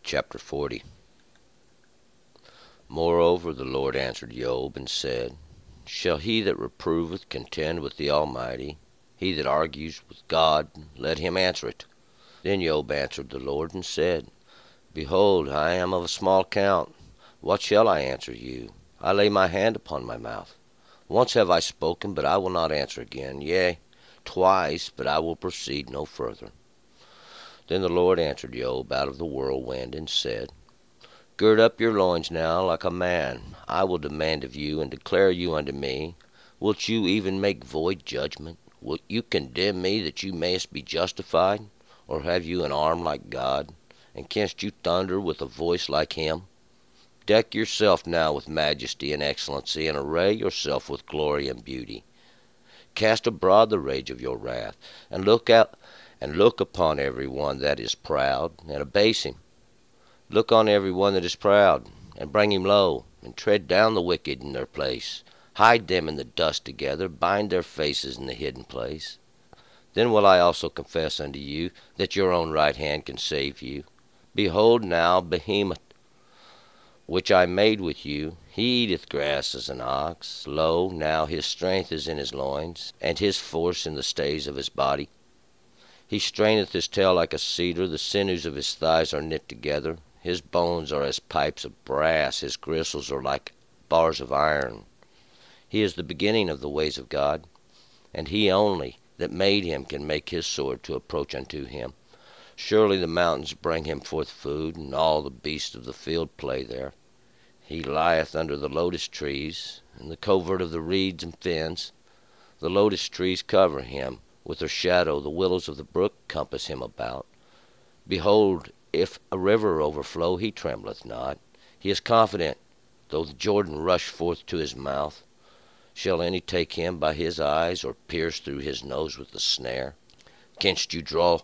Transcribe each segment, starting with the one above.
Chapter 40. Moreover the Lord answered Job, and said, Shall he that reproveth contend with the Almighty? He that argues with God, let him answer it. Then Job answered the Lord, and said, Behold, I am of a small count. What shall I answer you? I lay my hand upon my mouth. Once have I spoken, but I will not answer again. Yea, twice, but I will proceed no further. Then the Lord answered Job out of the whirlwind, and said, Gird up your loins now like a man. I will demand of you, and declare you unto me. Wilt you even make void judgment? Wilt you condemn me that you mayest be justified? Or have you an arm like God? And canst you thunder with a voice like him? Deck yourself now with majesty and excellency, and array yourself with glory and beauty. Cast abroad the rage of your wrath, and look upon every one that is proud, and abase him. Look on every one that is proud, and bring him low, and tread down the wicked in their place. Hide them in the dust together, bind their faces in the hidden place. Then will I also confess unto you that your own right hand can save you. Behold now Behemoth, which I made with you, he eateth grass as an ox. Lo, now his strength is in his loins, and his force in the stays of his body. He straineth his tail like a cedar, the sinews of his thighs are knit together. His bones are as pipes of brass, his gristles are like bars of iron. He is the beginning of the ways of God, and he only that made him can make his sword to approach unto him. Surely the mountains bring him forth food, and all the beasts of the field play there. He lieth under the lotus trees, in the covert of the reeds and fens. The lotus trees cover him with their shadow, the willows of the brook compass him about. Behold, if a river overflow, he trembleth not. He is confident, though the Jordan rush forth to his mouth. Shall any take him by his eyes, or pierce through his nose with the snare? Canst you draw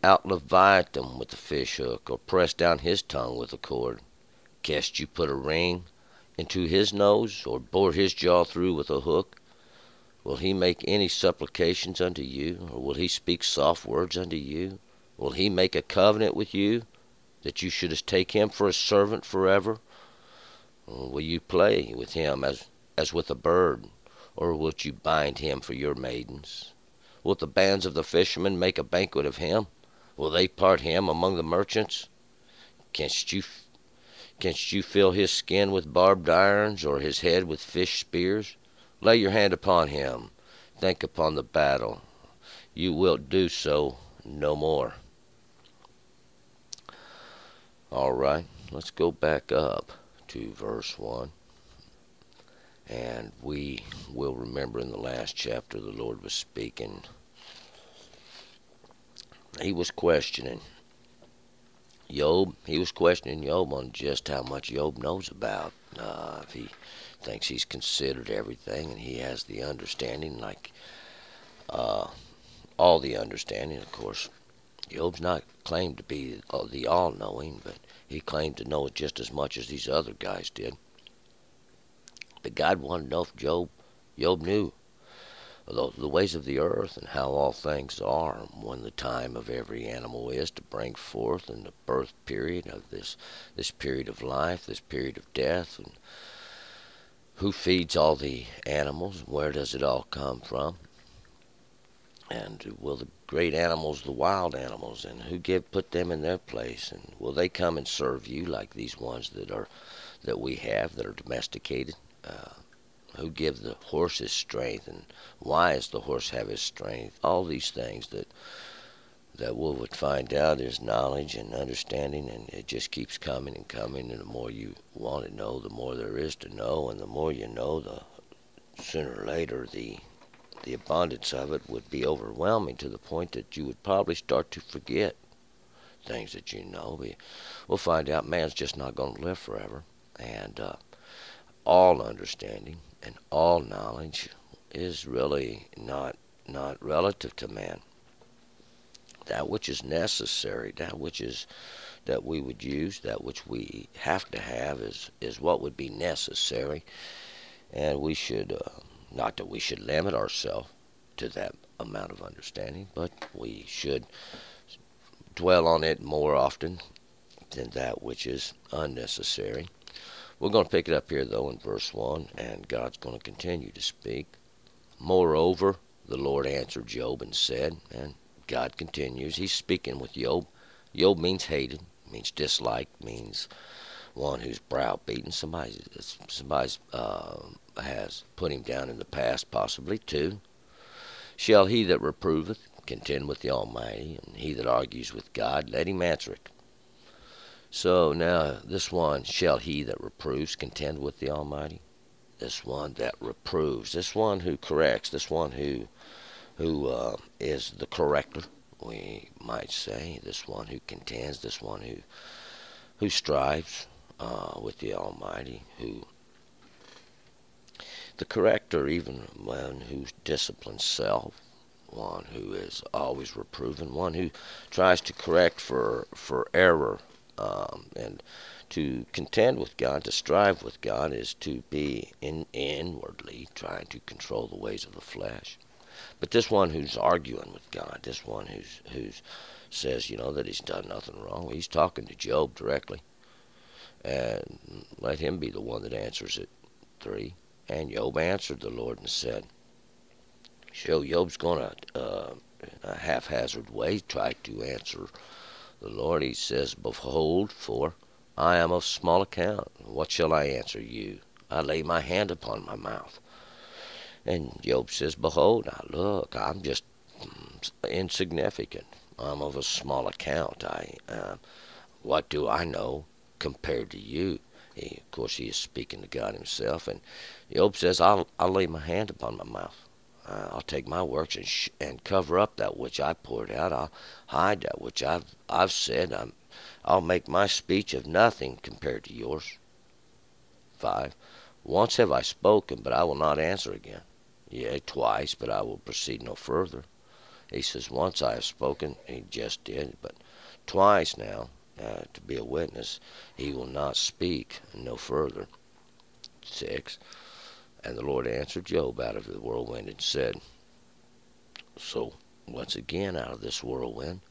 out Leviathan with the fish hook, or press down his tongue with a cord? Canst you put a ring into his nose, or bore his jaw through with a hook? Will he make any supplications unto you, or will he speak soft words unto you? Will he make a covenant with you, that you shouldest take him for a servant forever? Or will you play with him as with a bird, or wilt you bind him for your maidens? Will the bands of the fishermen make a banquet of him? Will they part him among the merchants? Canst you fill his skin with barbed irons, or his head with fish spears? Lay your hand upon him. Think upon the battle. You wilt do so no more. All right, let's go back up to verse 1. And we will remember in the last chapter the Lord was speaking. He was questioning Job. He was questioning Job on just how much Job knows about. If he thinks he's considered everything and he has the understanding, like all the understanding, of course. Job's not claimed to be the all-knowing, but he claimed to know it just as much as these other guys did. But God wanted to know if Job knew the ways of the earth and how all things are, when the time of every animal is to bring forth, and the birth period of this period of life, this period of death, and who feeds all the animals, where does it all come from? And will the great animals, the wild animals, and who put them in their place? And will they come and serve you like these ones that we have that are domesticated? Who give the horse his strength, and why does the horse have his strength? All these things that we would find out is knowledge and understanding, and it just keeps coming and coming. And the more you want to know, the more there is to know, and the more you know, the sooner or later the abundance of it would be overwhelming, to the point that you would probably start to forget things that you know. We'll find out man's just not going to live forever, and all understanding and all knowledge is really not relative to man. That which is necessary, that we would use, that which we have to have is what would be necessary, and we should not that we should limit ourselves to that amount of understanding, but we should dwell on it more often than that which is unnecessary. We're going to pick it up here, though, in verse 1, and God's going to continue to speak. Moreover, the Lord answered Job and said, and God continues. He's speaking with Job. Job means hated, means disliked, means one who's browbeaten. Somebody has put him down in the past, possibly, too. Shall he that reproveth contend with the Almighty, and he that argues with God, let him answer it. So now this one, shall he that reproves contend with the Almighty? This one that reproves, this one who corrects, this one who is the corrector, we might say, this one who contends, this one who strives with the Almighty, the corrector, even one who disciplines self, one who is always reproving, one who tries to correct for error, and to contend with God, to strive with God, is to be inwardly trying to control the ways of the flesh. But this one who's arguing with God, this one who says, that he's done nothing wrong, he's talking to Job directly. And let him be the one that answers it. 3. And Job answered the Lord and said, so Job's going to, in a haphazard way, try to answer the Lord. He says, behold, for I am of small account. What shall I answer you? I lay my hand upon my mouth. And Job says, behold, now look, I'm just insignificant. I'm of a small account. What do I know compared to you? Of course, he is speaking to God himself. And Job says, I'll lay my hand upon my mouth. I'll take my works and cover up that which I poured out. I'll hide that which I've said. I'll make my speech of nothing compared to yours. 5. Once have I spoken, but I will not answer again. Yea, twice, but I will proceed no further. He says, once I have spoken, he just did, but twice now, to be a witness, he will not speak no further. 6. And the Lord answered Job out of the whirlwind and said, so once again out of this whirlwind,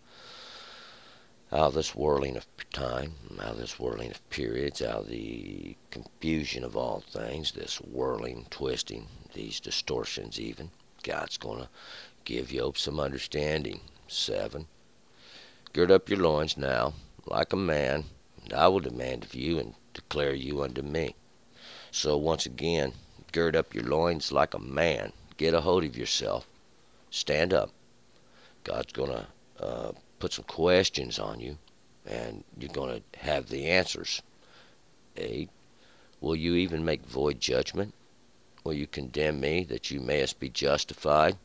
out of this whirling of time, out of this whirling of periods, out of the confusion of all things, this whirling, twisting, these distortions even, God's going to give Job some understanding. 7. Gird up your loins now, like a man, and I will demand of you and declare you unto me. So once again, gird up your loins like a man. Get a hold of yourself. Stand up. God's going to put some questions on you, and you're going to have the answers. 8. Will you even make void judgment? Will you condemn me that you mayest be justified?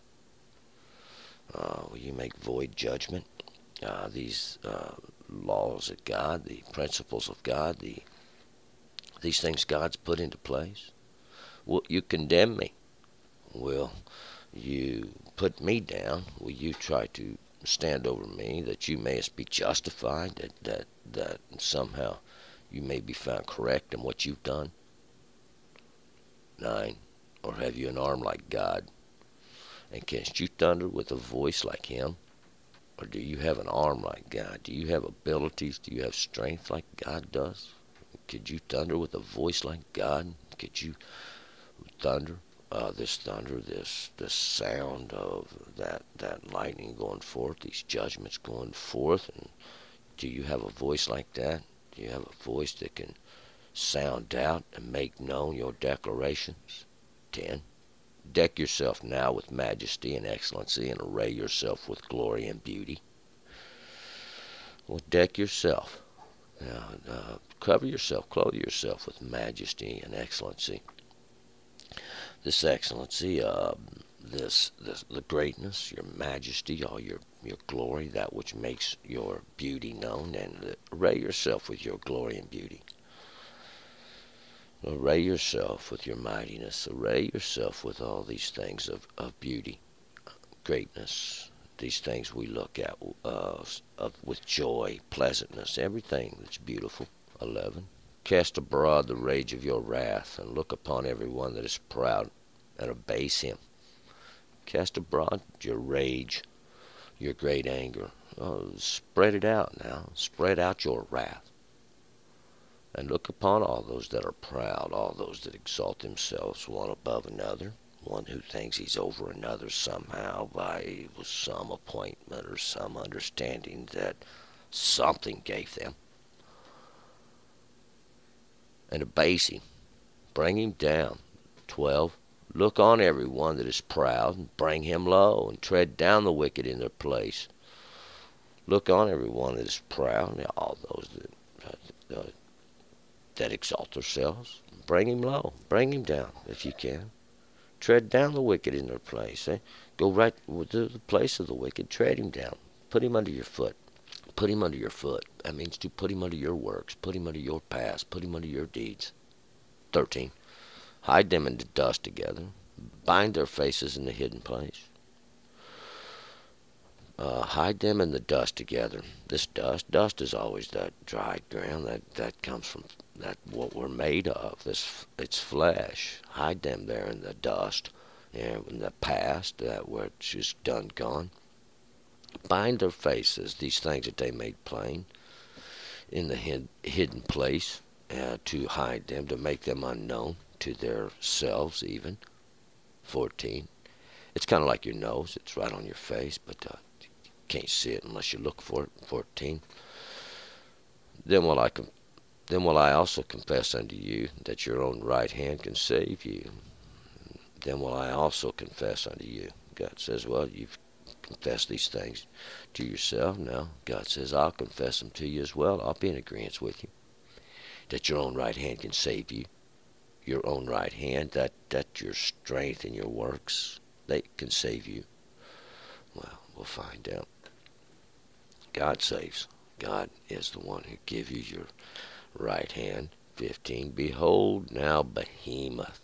Will you make void judgment? These laws of God, the principles of God, these things God's put into place. Will you condemn me? Will you put me down? Will you try to stand over me that you mayest be justified, that somehow you may be found correct in what you've done? 9. Or have you an arm like God? And canst you thunder with a voice like him? Or do you have an arm like God? Do you have abilities? Do you have strength like God does? Could you thunder with a voice like God? Could you thunder? This thunder, this sound of that lightning going forth, these judgments going forth, and do you have a voice like that? Do you have a voice that can sound out and make known your declarations? 10. Deck yourself now with majesty and excellency, and array yourself with glory and beauty. Well, deck yourself. Cover yourself, clothe yourself with majesty and excellency. This excellency, the greatness, your majesty, all your glory, that which makes your beauty known, and array yourself with your glory and beauty. Array yourself with your mightiness. Array yourself with all these things of beauty, greatness. These things we look at with joy, pleasantness, everything that's beautiful. 11. Cast abroad the rage of your wrath, and look upon every one that is proud, and abase him. Cast abroad your rage, your great anger. Spread it out now. Spread out your wrath. And look upon all those that are proud, all those that exalt themselves one above another, one who thinks he's over another somehow by some appointment or some understanding that something gave them. And abase him, bring him down. 12. Look on every one that is proud, and bring him low, and tread down the wicked in their place. Look on every one that is proud, and all those that exalt themselves. Bring him low. Bring him down if you can. Tread down the wicked in their place. Go right to the place of the wicked. Tread him down. Put him under your foot. Put him under your foot. That means to put him under your works. Put him under your past. Put him under your deeds. 13. Hide them in the dust together. Bind their faces in the hidden place. Hide them in the dust together. This dust is always that dry ground that comes from that what we're made of. It's flesh. Hide them there in the dust, and in the past, that which is done gone. Bind their faces, these things that they made plain, in the hidden place, to hide them, to make them unknown to themselves even. 14. It's kind of like your nose. It's right on your face, but can't see it unless you look for it. 14. Then will I also confess unto you that your own right hand can save you. Then will I also confess unto you. God says, well, you've confessed these things to yourself. Now God says, I'll confess them to you as well. I'll be in agreement with you. That your own right hand can save you. Your own right hand, that your strength and your works, they can save you. Well, we'll find out. God saves. God is the one who gives you your right hand. 15. Behold now Behemoth,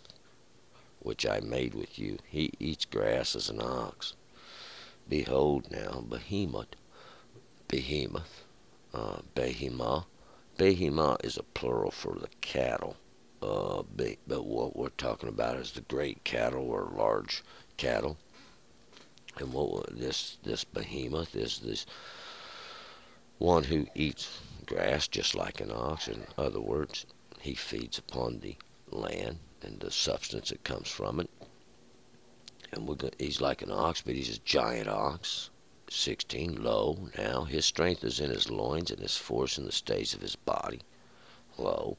which I made with you. He eats grass as an ox. Behold now Behemoth. Behemoth. Behemah. Behemah is a plural for the cattle. But what we're talking about is the great cattle or large cattle. And this Behemoth is this one who eats grass just like an ox. In other words, he feeds upon the land and the substance that comes from it. And he's like an ox, but he's a giant ox. 16. Lo, now his strength is in his loins, and his force in the stays of his body. Lo,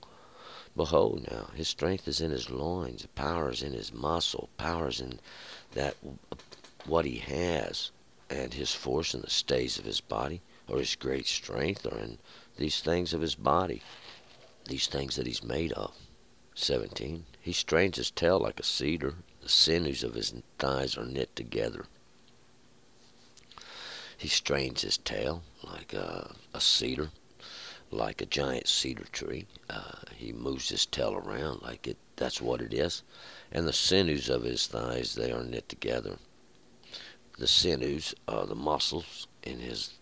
behold now, his strength is in his loins, power is in his muscle, power is in that what he has, and his force in the stays of his body, or his great strength, or in these things of his body, these things that he's made of. 17. He strains his tail like a cedar, the sinews of his thighs are knit together. He strains his tail like a cedar, like a giant cedar tree. He moves his tail around like it. That's what it is. And the sinews of his thighs, they are knit together. The sinews are the muscles in his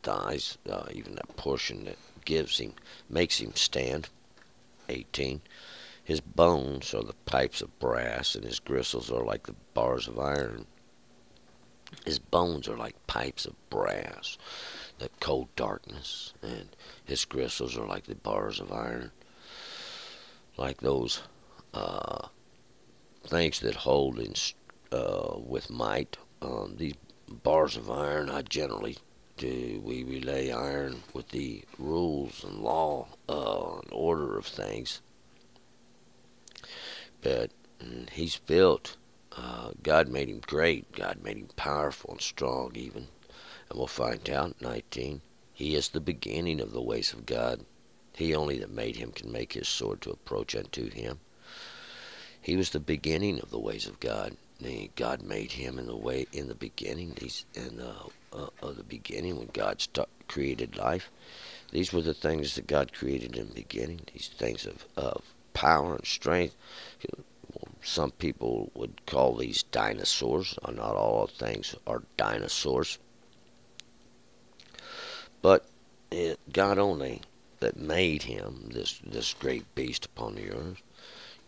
thighs, even that portion that makes him stand. 18. His bones are the pipes of brass, and his gristles are like the bars of iron. His bones are like pipes of brass, the cold darkness, and his gristles are like the bars of iron, like those things that hold in with might. These bars of iron, we relay iron with the rules and law and order of things. But he's built. God made him great. God made him powerful and strong even. And we'll find out. 19. He is the beginning of the ways of God. He only that made him can make his sword to approach unto him. He was the beginning of the ways of God. God made him in the beginning. Of the beginning when God created life. These were the things that God created in the beginning. These things of power and strength. Some people would call these dinosaurs. Not all things are dinosaurs. But God only that made him, this great beast upon the earth,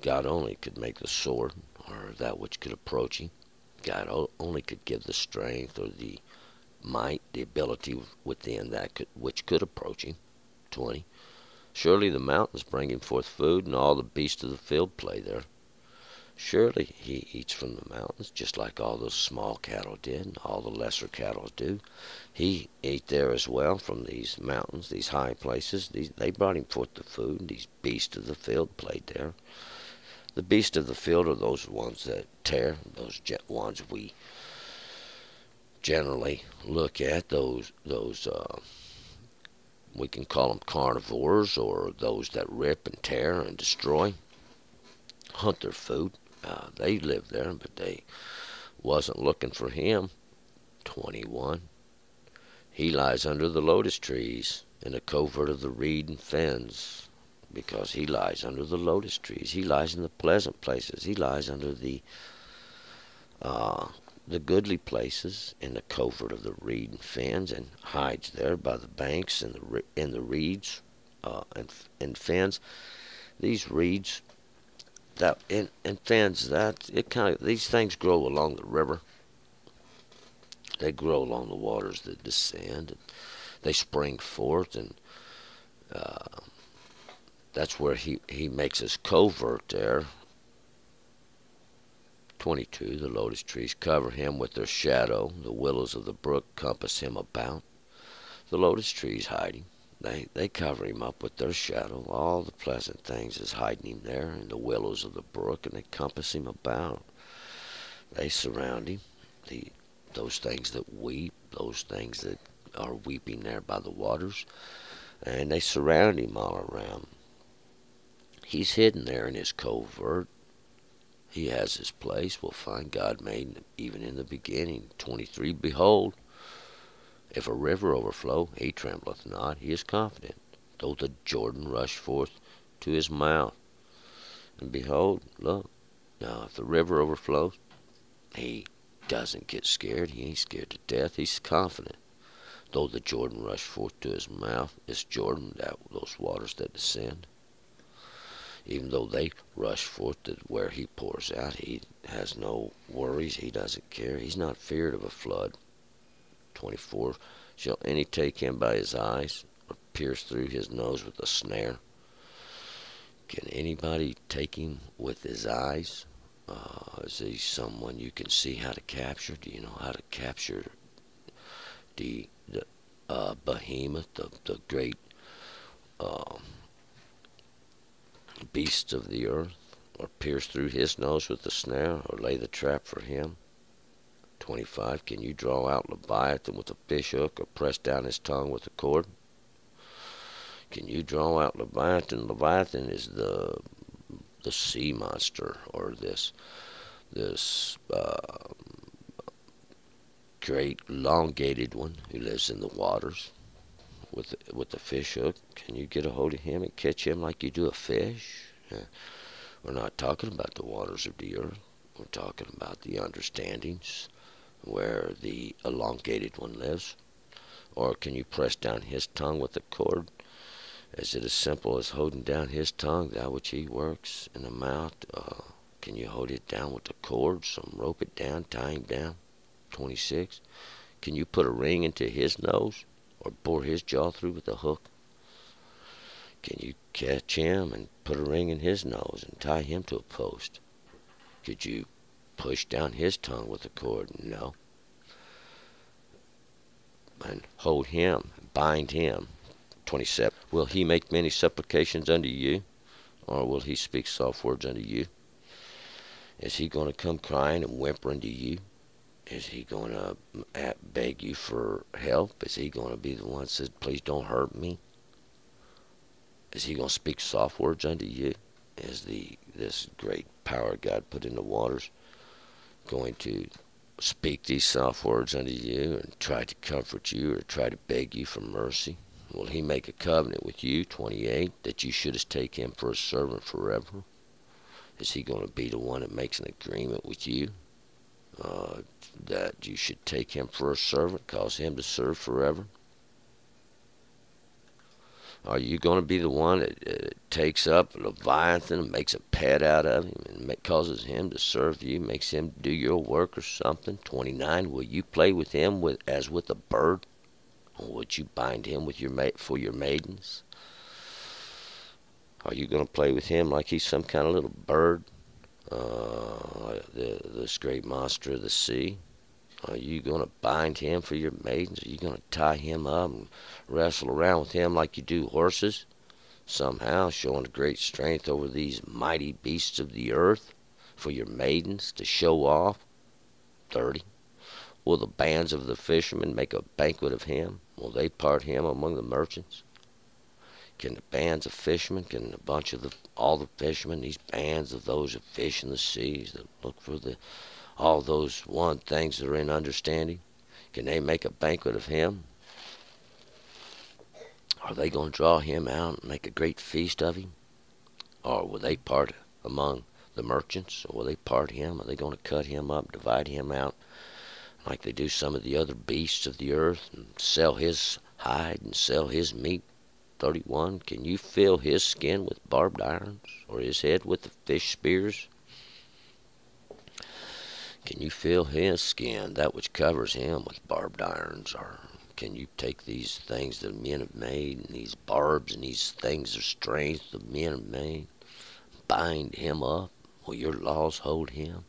God only could make the sword, or that which could approach him. God only could give the strength or the might, the ability within which could approach him. 20. Surely the mountains bring him forth food, and all the beasts of the field play there. Surely he eats from the mountains, just like all those small cattle did, and all the lesser cattle do. He ate there as well from these mountains, these high places. They brought him forth the food, and these beasts of the field played there. The beasts of the field are those ones that tear, those ones we generally look at, those we can call them carnivores, or those that rip and tear and destroy, hunt their food. They live there, but they wasn't looking for him. 21. He lies under the lotus trees in the covert of the reed and fens, because he lies under the lotus trees. He lies in the pleasant places. He lies under the goodly places in the covert of the reed and fens, and hides there by the banks and the reeds and fens. These reeds that and fens, that it kind of, these things grow along the river. They grow along the waters that descend, and they spring forth, and that's where he makes his covert there. 22. The lotus trees cover him with their shadow. The willows of the brook compass him about. The lotus trees hide him. They cover him up with their shadow. All the pleasant things is hiding him there in the willows of the brook, and they compass him about. They surround him. Those things that weep, those things that are weeping there by the waters, and they surround him all around. He's hidden there in his covert. He has his place. We'll find God made even in the beginning. 23. Behold, if a river overflow, he trembleth not. He is confident. Though the Jordan rush forth to his mouth. And behold, look. Now, if the river overflows, he doesn't get scared. He ain't scared to death. He's confident. Though the Jordan rush forth to his mouth, it's Jordan, those waters that descend. Even though they rush forth to where he pours out, he has no worries. He doesn't care. He's not feared of a flood. 24. Shall any take him by his eyes, or pierce through his nose with a snare? Can anybody take him with his eyes? Is he someone you can see how to capture? Do you know how to capture the behemoth, the great beasts of the earth, or pierce through his nose with a snare, or lay the trap for him? 25. Can you draw out Leviathan with a fish hook, or press down his tongue with a cord? Can you draw out Leviathan? Leviathan is the sea monster, or this great elongated one who lives in the waters with the fish hook. Can you get a hold of him and catch him like you do a fish? We're not talking about the waters of the earth. We're talking about the understandings where the elongated one lives. Or can you press down his tongue with a cord? Is it as simple as holding down his tongue, that which he works in the mouth? Can you hold it down with a cord, some rope it down, tie him down? 26. Can you put a ring into his nose, or bore his jaw through with a hook? Can you catch him and put a ring in his nose and tie him to a post? Could you push down his tongue with a cord? No. And hold him, bind him. 27. Will he make many supplications unto you, or will he speak soft words unto you? Is he going to come crying and whimpering to you? Is he going to beg you for help? Is he going to be the one that says, please don't hurt me? Is he going to speak soft words unto you? Is this great power God put in the waters going to speak these soft words unto you and try to comfort you, or try to beg you for mercy? Will he make a covenant with you, 28, that you shouldest take him for a servant forever? Is he going to be the one that makes an agreement with you, that you should take him for a servant, cause him to serve forever? Are you going to be the one that takes up Leviathan and makes a pet out of him and causes him to serve you, makes him do your work or something? 29, will you play with him as with a bird? Or would you bind him with for your maidens? Are you going to play with him like he's some kind of little bird? This great monster of the sea? Are you going to bind him for your maidens? Are you going to tie him up and wrestle around with him like you do horses? Somehow showing great strength over these mighty beasts of the earth for your maidens to show off? 30. Will the bands of the fishermen make a banquet of him? Will they part him among the merchants? Can the bands of fishermen, can a bunch of all the fishermen, these bands of those that fish in the seas, that look for all those one things that are in understanding, can they make a banquet of him? Are they going to draw him out and make a great feast of him? Or will they part among the merchants? Or will they part him? Are they going to cut him up, divide him out, like they do some of the other beasts of the earth, and sell his hide and sell his meat? 31. Can you fill his skin with barbed irons, or his head with the fish spears? Can you fill his skin, that which covers him, with barbed irons? Or can you take these things that men have made, and these barbs and these things of strength that men have made, bind him up? Will your laws hold him?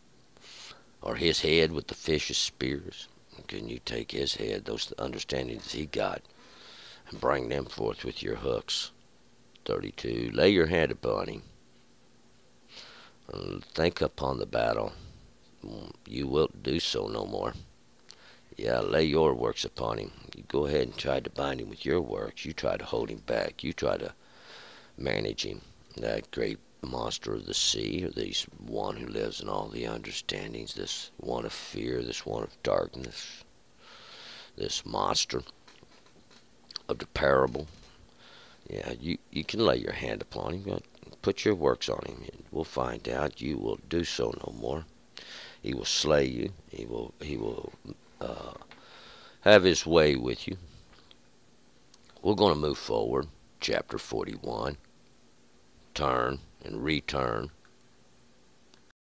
Or his head with the fish's spears? Can you take his head, those understandings he got, and bring them forth with your hooks? 32. Lay your hand upon him. Think upon the battle. You wilt do so no more. Yeah, lay your works upon him. You go ahead and try to bind him with your works. You try to hold him back. You try to manage him. That great monster of the sea, or this one who lives in all the understandings, this one of fear, this one of darkness, this monster of the parable. Yeah, you can lay your hand upon him. Put your works on him, and we'll find out. You will do so no more. He will slay you. He will have his way with you. We're going to move forward. Chapter 41. Turn and return.